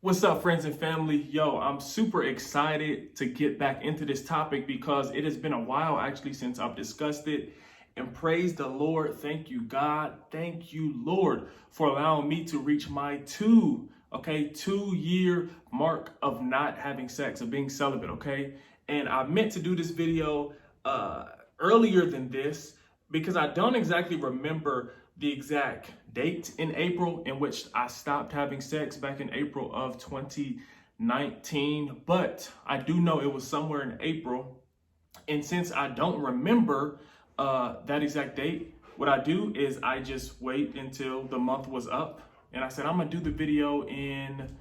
What's up, friends and family? Yo, I'm super excited to get back into this topic because it has been a while actually since I've discussed it. And praise the Lord. Thank you, God. Thank you, Lord, for allowing me to reach my 2-year mark of not having sex, of being celibate, okay? And I meant to do this video earlier than this because I don't exactly remember the exact date in April in which I stopped having sex back in April of 2019, but I do know it was somewhere in April. And since I don't remember that exact date, what I do is I just wait until the month was up. And I said, I'm gonna do the video in,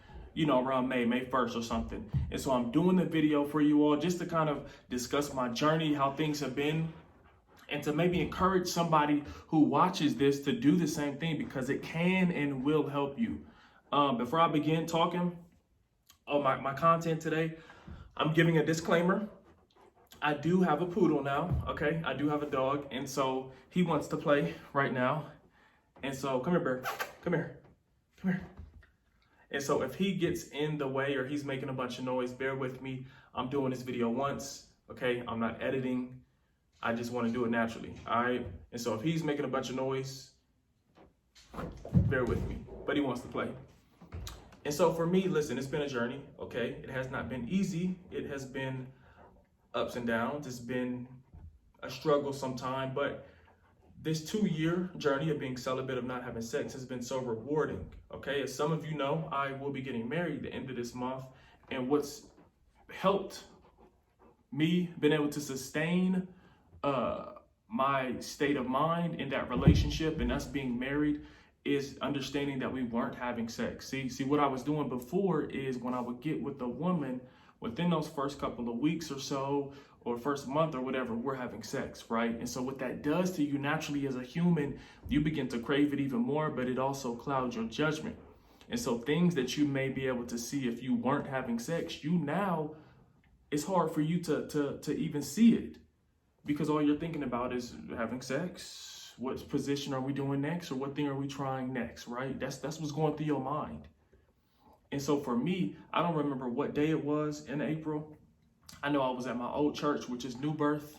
around May 1st or something. And so I'm doing the video for you all just to kind of discuss my journey, how things have been, and to maybe encourage somebody who watches this to do the same thing because it can and will help you. Before I begin talking on my content today, I'm giving a disclaimer. I do have a poodle now, okay? I do have a dog, and so he wants to play right now. And so, come here, Bear. Come here. Come here. And so if he gets in the way or he's making a bunch of noise, bear with me. I'm doing this video once, okay? I'm not editing. I just want to do it naturally, all right? And so if he's making a bunch of noise, bear with me, but he wants to play. And so for me, listen, it's been a journey, okay? It has not been easy. It has been ups and downs. It's been a struggle sometime, but this 2-year journey of being celibate, of not having sex, has been so rewarding, okay? As some of you know, I will be getting married the end of this month, and what's helped me been able to sustain my state of mind in that relationship and us being married is understanding that we weren't having sex. See, what I was doing before is when I would get with a woman, within those first couple of weeks or so, or first month or whatever, we're having sex, right? And so what that does to you naturally as a human, you begin to crave it even more, but it also clouds your judgment. And so things that you may be able to see if you weren't having sex, it's hard for you to even see it. Because all you're thinking about is having sex. What position are we doing next? Or what thing are we trying next, right? That's what's going through your mind. And so for me, I don't remember what day it was in April. I know I was at my old church, which is New Birth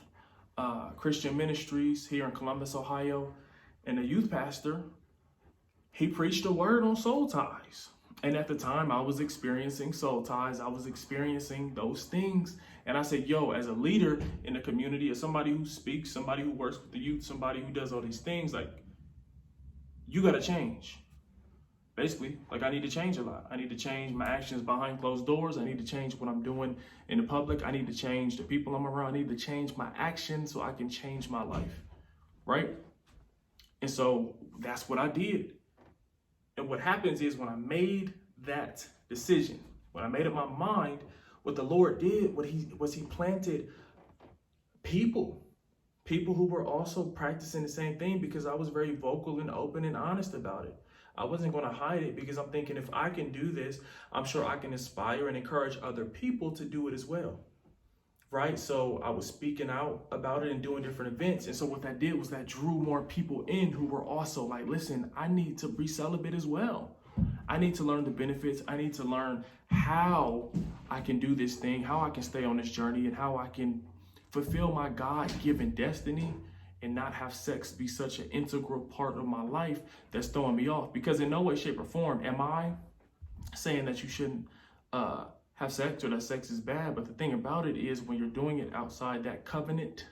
Christian Ministries here in Columbus, Ohio. And the youth pastor, he preached a word on soul ties. And at the time, I was experiencing soul ties. I was experiencing those things. And I said, yo, as a leader in the community, as somebody who speaks, somebody who works with the youth, somebody who does all these things, like, you got to change. Basically, like, I need to change a lot. I need to change my actions behind closed doors. I need to change what I'm doing in the public. I need to change the people I'm around. I need to change my actions so I can change my life, right? And so that's what I did. And what happens is when I made that decision, when I made up my mind, what the Lord did, he planted people who were also practicing the same thing, because I was very vocal and open and honest about it. I wasn't going to hide it, because I'm thinking, if I can do this, I'm sure I can inspire and encourage other people to do it as well. Right? So I was speaking out about it and doing different events. And so what that did was that drew more people in who were also like, listen, I need to be celibate as well. I need to learn the benefits. I need to learn how I can do this thing, how I can stay on this journey, and how I can fulfill my God-given destiny and not have sex be such an integral part of my life that's throwing me off. Because in no way, shape, or form am I saying that you shouldn't have sex or that sex is bad. But the thing about it is, when you're doing it outside that covenant,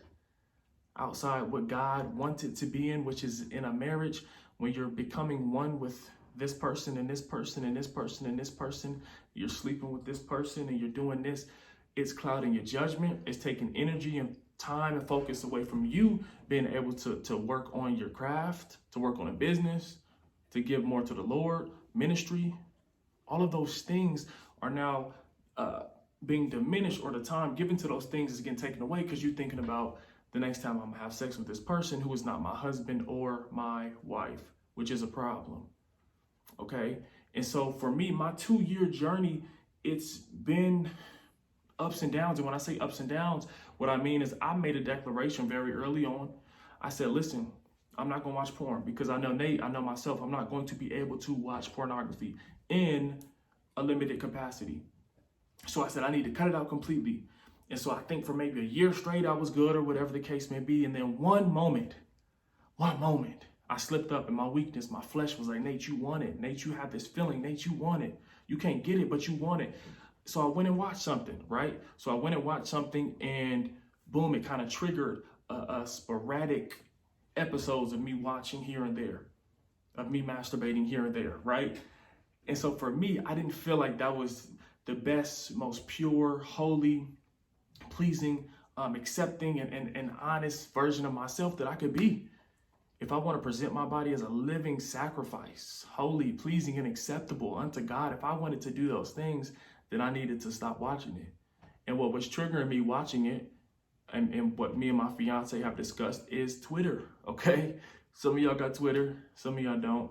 outside what God wanted to be in, which is in a marriage, when you're becoming one with this person and this person and this person and this person, you're sleeping with this person and you're doing this, it's clouding your judgment. It's taking energy and time and focus away from you being able to work on your craft, to work on a business, to give more to the Lord, ministry. All of those things are now being diminished, or the time given to those things is getting taken away, because you're thinking about the next time I'm gonna have sex with this person who is not my husband or my wife, which is a problem. Okay. And so for me, my 2-year journey, it's been ups and downs. And when I say ups and downs, what I mean is I made a declaration very early on. I said, listen, I'm not gonna watch porn, because I know Nate, I know myself, I'm not going to be able to watch pornography in a limited capacity. So I said, I need to cut it out completely. And so I think for maybe a year straight, I was good or whatever the case may be. And then one moment, I slipped up in my weakness. My flesh was like, Nate, you want it. Nate, you have this feeling. Nate, you want it. You can't get it, but you want it. So I went and watched something, right? So I went and watched something and boom, it kind of triggered a sporadic episodes of me watching here and there, of me masturbating here and there, right? And so for me, I didn't feel like that was the best, most pure, holy, pleasing, accepting, and honest version of myself that I could be. If I want to present my body as a living sacrifice, holy, pleasing, and acceptable unto God, if I wanted to do those things, then I needed to stop watching it. And what was triggering me watching it, and what me and my fiance have discussed, is Twitter, okay? Some of y'all got Twitter, some of y'all don't.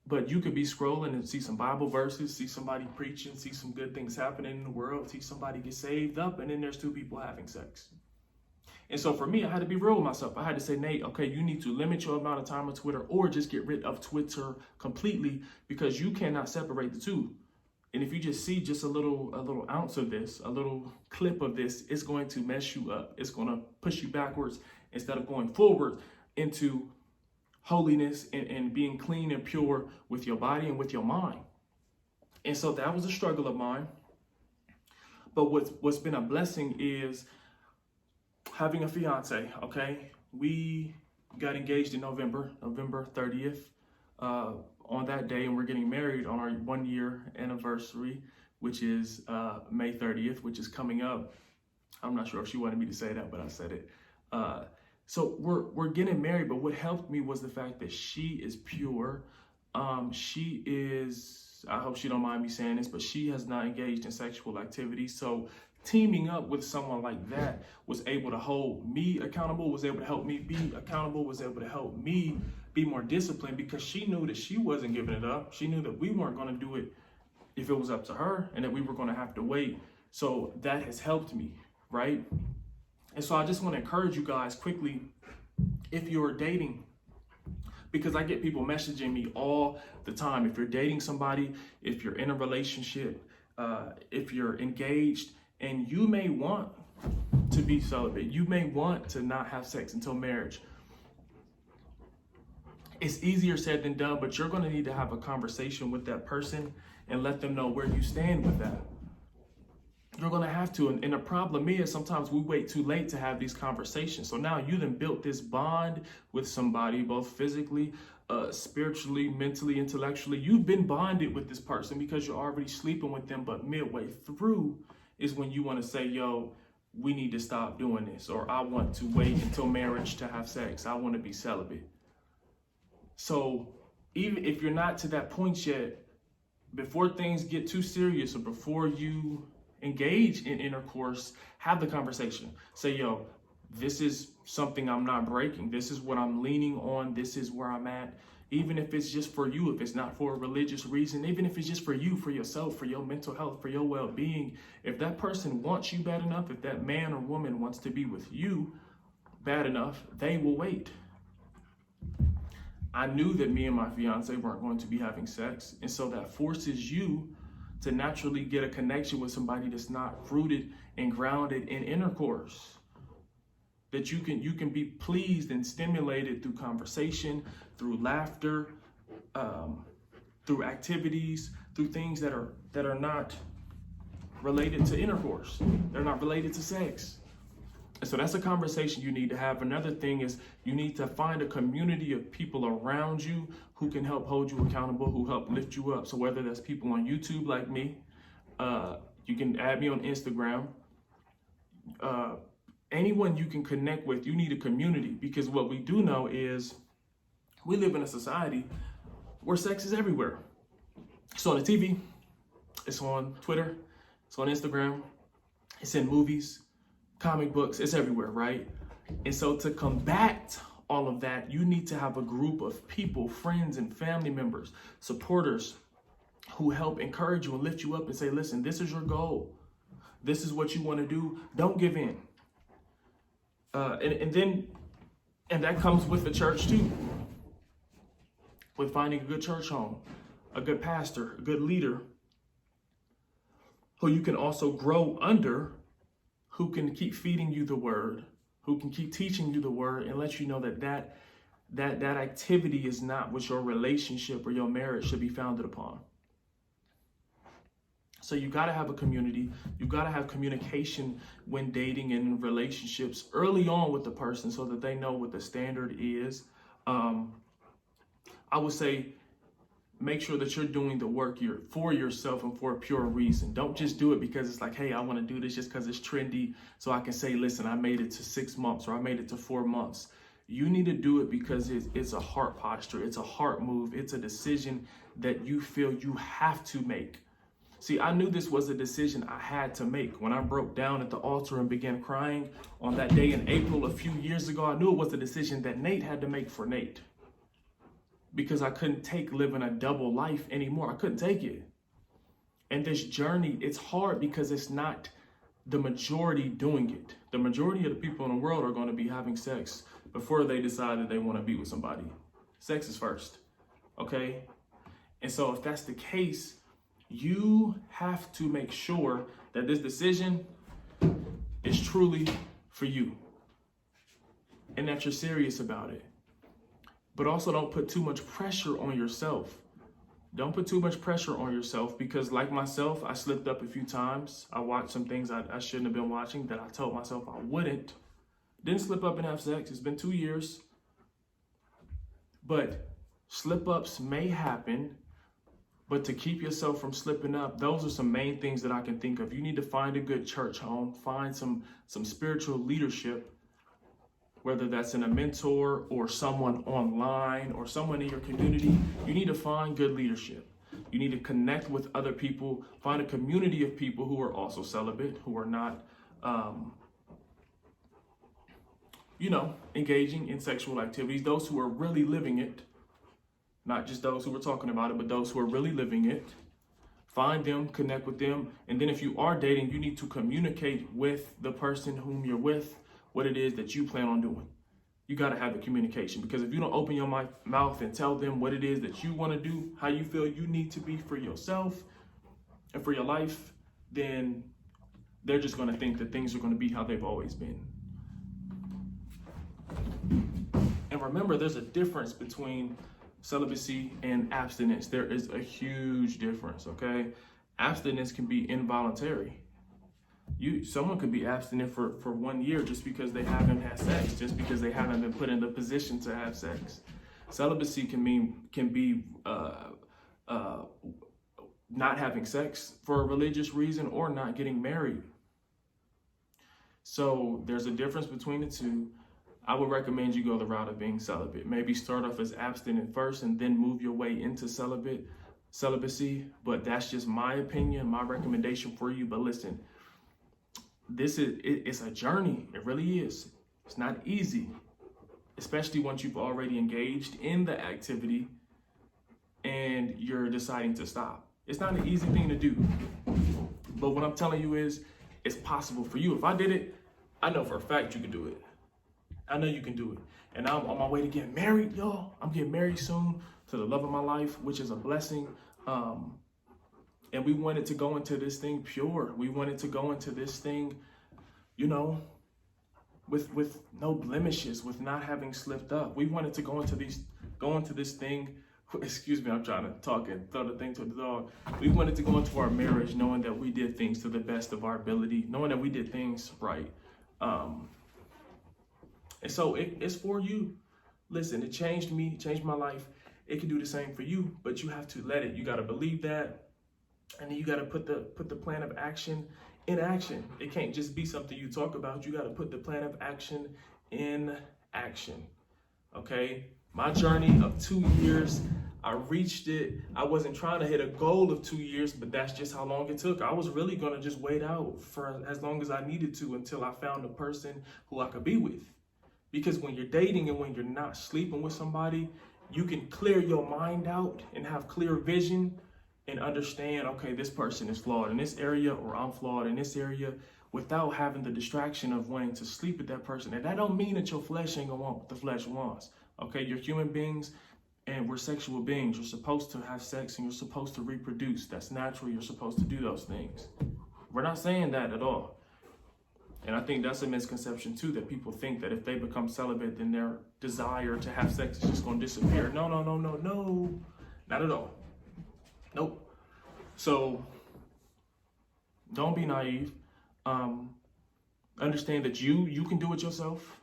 But you could be scrolling and see some Bible verses, see somebody preaching, see some good things happening in the world, see somebody get saved up, and then there's two people having sex. And so for me, I had to be real with myself. I had to say, Nate, okay, you need to limit your amount of time on Twitter or just get rid of Twitter completely, because you cannot separate the two. And if you just see just a little ounce of this, a little clip of this, it's going to mess you up. It's going to push you backwards instead of going forward into holiness and being clean and pure with your body and with your mind. And so that was a struggle of mine. But what's been a blessing is having a fiance, okay? We got engaged in November 30th on that day, and we're getting married on our 1-year anniversary, which is May 30th, which is coming up. I'm not sure if she wanted me to say that, but I said it. So we're getting married, but what helped me was the fact that she is pure. She is, I hope she don't mind me saying this, but she has not engaged in sexual activity. So teaming up with someone like that was able to hold me accountable, was able to help me be accountable, was able to help me be more disciplined, because she knew that she wasn't giving it up. She knew that we weren't going to do it if it was up to her, and that we were going to have to wait. So that has helped me, right? And so I just want to encourage you guys quickly, if you're dating, because I get people messaging me all the time. If you're dating somebody, if you're in a relationship, if you're engaged, and you may want to be celibate, you may want to not have sex until marriage. It's easier said than done, but you're going to need to have a conversation with that person and let them know where you stand with that. You're going to have to. And the problem is sometimes we wait too late to have these conversations. So now you then built this bond with somebody, both physically, spiritually, mentally, intellectually. You've been bonded with this person because you're already sleeping with them. But midway through is when you want to say, yo, we need to stop doing this. Or I want to wait until marriage to have sex. I want to be celibate. So even if you're not to that point yet, before things get too serious or before you engage in intercourse, have the conversation. Say, yo, this is something I'm not breaking. This is what I'm leaning on. This is where I'm at. Even if it's just for you, if it's not for a religious reason, even if it's just for you, for yourself, for your mental health, for your well-being, if that person wants you bad enough, if that man or woman wants to be with you bad enough, they will wait. I knew that me and my fiance weren't going to be having sex, and so that forces you to naturally get a connection with somebody that's not rooted and grounded in intercourse. That you can be pleased and stimulated through conversation, through laughter, through activities, through things that are not related to intercourse. They're not related to sex. And so that's a conversation you need to have. Another thing is you need to find a community of people around you who can help hold you accountable, who help lift you up. So whether that's people on YouTube like me, you can add me on Instagram. Anyone you can connect with, you need a community, because what we do know is we live in a society where sex is everywhere. It's on the TV, it's on Twitter, it's on Instagram, it's in movies, comic books, it's everywhere, right? And so to combat all of that, you need to have a group of people, friends and family members, supporters, who help encourage you and lift you up and say, listen, this is your goal. This is what you want to do. Don't give in. And that comes with the church too. With finding a good church home, a good pastor, a good leader who you can also grow under, who can keep feeding you the word, who can keep teaching you the word and let you know that activity is not what your relationship or your marriage should be founded upon. So you got to have a community. You got to have communication when dating and in relationships early on with the person so that they know what the standard is. I would say make sure that you're doing the work for yourself and for a pure reason. Don't just do it because it's like, hey, I want to do this just because it's trendy. So I can say, listen, I made it to 6 months or I made it to 4 months. You need to do it because it's a heart posture. It's a heart move. It's a decision that you feel you have to make. See, I knew this was a decision I had to make. When I broke down at the altar and began crying on that day in April a few years ago, I knew it was a decision that Nate had to make for Nate. Because I couldn't take living a double life anymore. I couldn't take it. And this journey, it's hard because it's not the majority doing it. The majority of the people in the world are going to be having sex before they decide that they want to be with somebody. Sex is first, okay? And so if that's the case, you have to make sure that this decision is truly for you and that you're serious about it. But also don't put too much pressure on yourself. Don't put too much pressure on yourself because like myself, I slipped up a few times. I watched some things I shouldn't have been watching that I told myself I wouldn't. Didn't slip up and have sex. It's been 2 years. But slip-ups may happen. But to keep yourself from slipping up, those are some main things that I can think of. You need to find a good church home, find some spiritual leadership, whether that's in a mentor or someone online or someone in your community. You need to find good leadership. You need to connect with other people, find a community of people who are also celibate, who are not, engaging in sexual activities, those who are really living it. Not just those who were talking about it, but those who are really living it. Find them, connect with them. And then if you are dating, you need to communicate with the person whom you're with what it is that you plan on doing. You got to have the communication because if you don't open your mouth and tell them what it is that you want to do, how you feel you need to be for yourself and for your life, then they're just going to think that things are going to be how they've always been. And remember, there's a difference between celibacy and abstinence. There is a huge difference, okay? Abstinence can be involuntary. Someone could be abstinent for 1 year just because they haven't had sex, just because they haven't been put in the position to have sex. Celibacy can be not having sex for a religious reason or not getting married. So there's a difference between the two. I would recommend you go the route of being celibate. Maybe start off as abstinent first and then move your way into celibacy. But that's just my opinion, my recommendation for you. But listen, it's a journey. It really is. It's not easy, especially once you've already engaged in the activity and you're deciding to stop. It's not an easy thing to do. But what I'm telling you is it's possible for you. If I did it, I know for a fact you can do it. I know you can do it. And I'm on my way to getting married, y'all. I'm getting married soon to the love of my life, which is a blessing. And we wanted to go into this thing pure. We wanted to go into this thing, with no blemishes, with not having slipped up. We wanted to go into this thing. Excuse me, I'm trying to talk and throw the thing to the dog. We wanted to go into our marriage knowing that we did things to the best of our ability, knowing that we did things right. And so it's for you. Listen, it changed me, changed my life. It can do the same for you, but you have to let it. You got to believe that. And then you got to put the plan of action in action. It can't just be something you talk about. You got to put the plan of action in action. Okay? My journey of 2 years, I reached it. I wasn't trying to hit a goal of 2 years, but that's just how long it took. I was really going to just wait out for as long as I needed to until I found a person who I could be with. Because when you're dating and when you're not sleeping with somebody, you can clear your mind out and have clear vision and understand, okay, this person is flawed in this area or I'm flawed in this area without having the distraction of wanting to sleep with that person. And that don't mean that your flesh ain't gonna want what the flesh wants. Okay, you're human beings and we're sexual beings. You're supposed to have sex and you're supposed to reproduce. That's natural. You're supposed to do those things. We're not saying that at all. And I think that's a misconception too, that people think that if they become celibate, then their desire to have sex is just going to disappear. No, not at all. Nope. So don't be naive. Understand that you can do it yourself.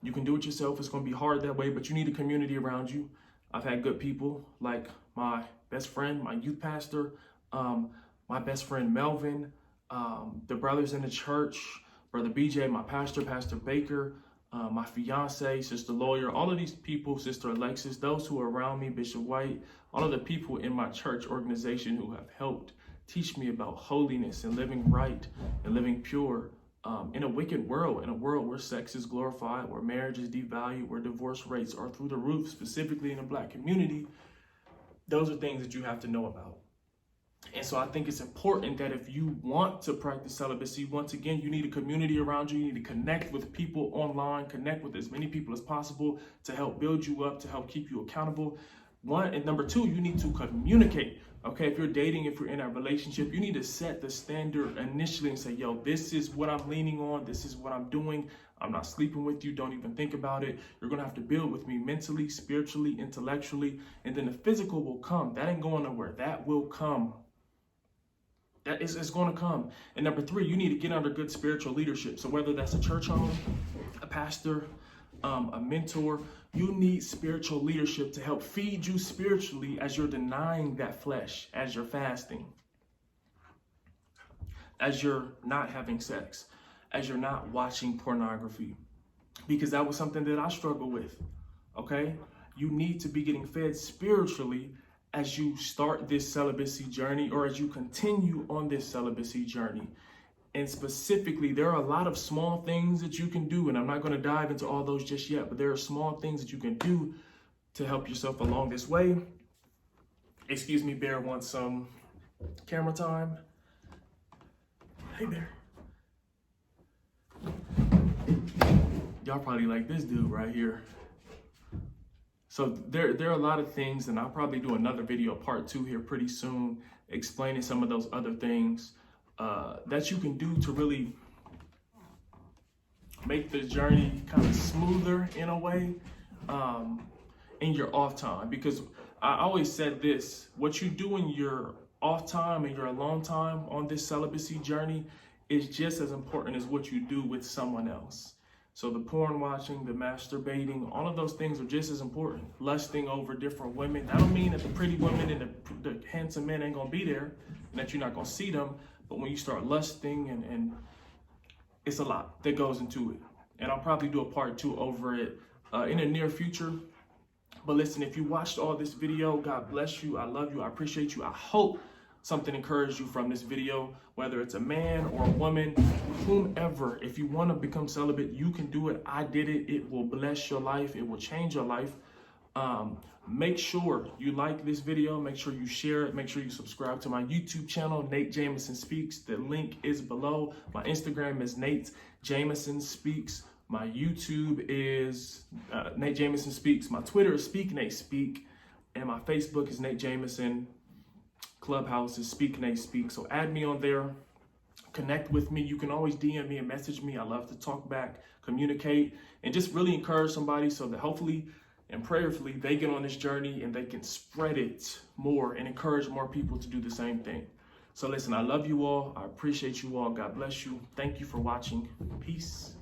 You can do it yourself. It's going to be hard that way, but you need a community around you. I've had good people like my best friend, my youth pastor, my best friend Melvin, the brothers in the church, Brother BJ, my pastor, Pastor Baker, my fiance, Sister Lawyer, all of these people, Sister Alexis, those who are around me, Bishop White, all of the people in my church organization who have helped teach me about holiness and living right and living pure in a wicked world, in a world where sex is glorified, where marriage is devalued, where divorce rates are through the roof, specifically in the Black community. Those are things that you have to know about. And so I think it's important that if you want to practice celibacy, once again, you need a community around you. You need to connect with people online, connect with as many people as possible to help build you up, to help keep you accountable. One, and number two, you need to communicate. Okay, if you're dating, if you're in a relationship, you need to set the standard initially and say, yo, this is what I'm leaning on. This is what I'm doing. I'm not sleeping with you. Don't even think about it. You're going to have to build with me mentally, spiritually, intellectually, and then the physical will come. That ain't going nowhere. That will come. That is going to come. And number three, you need to get under good spiritual leadership. So whether that's a church home, a pastor, a mentor, you need spiritual leadership to help feed you spiritually as you're denying that flesh, as you're fasting, as you're not having sex, as you're not watching pornography, because that was something that I struggled with. Okay, you need to be getting fed spiritually as you start this celibacy journey, or as you continue on this celibacy journey. And specifically, there are a lot of small things that you can do, and I'm not going to dive into all those just yet, but there are small things that you can do to help yourself along this way. Excuse me, Bear wants some camera time. Hey, Bear. Y'all probably like this dude right here. So there are a lot of things, and I'll probably do another video, part 2 here pretty soon, explaining some of those other things that you can do to really make the journey kind of smoother in a way in your off time. Because I always said this, what you do in your off time and your alone time on this celibacy journey is just as important as what you do with someone else. So the porn watching, the masturbating, all of those things are just as important. Lusting over different women. That don't mean that the pretty women and the handsome men ain't gonna be there and that you're not gonna see them. But when you start lusting, and it's a lot that goes into it. And I'll probably do a part 2 over it in the near future. But listen, if you watched all this video, God bless you. I love you. I appreciate you. I hope something encouraged you from this video, whether it's a man or a woman, whomever. If you want to become celibate, you can do it. I did it. It will bless your life. It will change your life. Make sure you like this video. Make sure you share it. Make sure you subscribe to my YouTube channel, Nate Jameson Speaks. The link is below. My Instagram is Nate Jameson Speaks. My YouTube is Nate Jameson Speaks. My Twitter is Speak Nate Speak. And my Facebook is Nate Jameson. Clubhouse is Speak Nate Speak. So add me on there. Connect with me. You can always DM me and message me. I love to talk back, communicate, and just really encourage somebody so that hopefully and prayerfully they get on this journey and they can spread it more and encourage more people to do the same thing. So listen, I love you all. I appreciate you all. God bless you. Thank you for watching. Peace.